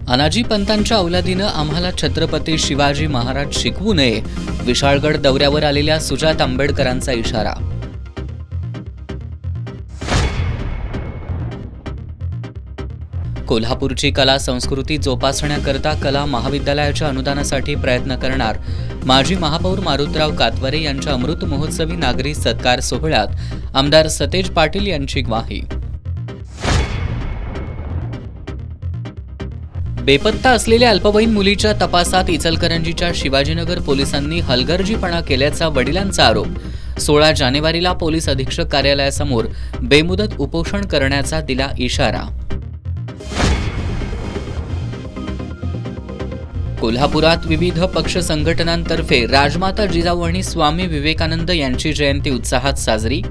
अनाजी पंतांच्या औलादीनं आम्हाला छत्रपती शिवाजी महाराज शिकवू नये, विशाळगड दौऱ्यावर आलेल्या सुजात आंबेडकरांचा इशारा. कोल्हापूरची कला संस्कृती जोपासण्याकरता कला महाविद्यालयाच्या अनुदानासाठी प्रयत्न करणार. माजी महापौर मारुतराव कातवरे यांच्या अमृत महोत्सवी नागरी सत्कार सोहळ्यात आमदार सतेज पाटील यांची ग्वाही. बेपत्ता असलेल्या अल्पवयीन मुलीच्या तपासात इचलकरंजीच्या शिवाजीनगर पोलिसांनी हलगर्जीपणा केल्याचा वडिलांचा आरोप. 16 जानेवारीला पोलीस अधीक्षक कार्यालयासमोर बेमुदत उपोषण करण्याचा दिला इशारा. कोल्हापुरात विविध पक्ष संघटनांतर्फे राजमाता जिजाऊ आणि स्वामी विवेकानंद यांची जयंती उत्साहात साजरी.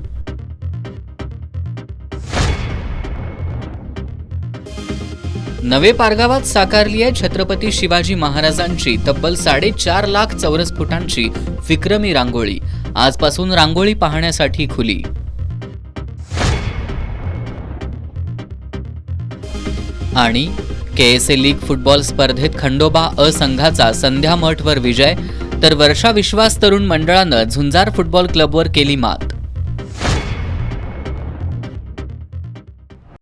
नवे पारगावात साकारली आहे छत्रपती शिवाजी महाराजांची तब्बल 4.5 लाख चौरस फुटांची विक्रमी रांगोळी. आजपासून रांगोळी पाहण्यासाठी खुली. आणि KSA लीग फुटबॉल स्पर्धेत खंडोबा अ संघाचा संध्या मठवर विजय, तर वर्षा विश्वास तरुण मंडळानं झुंजार फुटबॉल क्लबवर केली मात.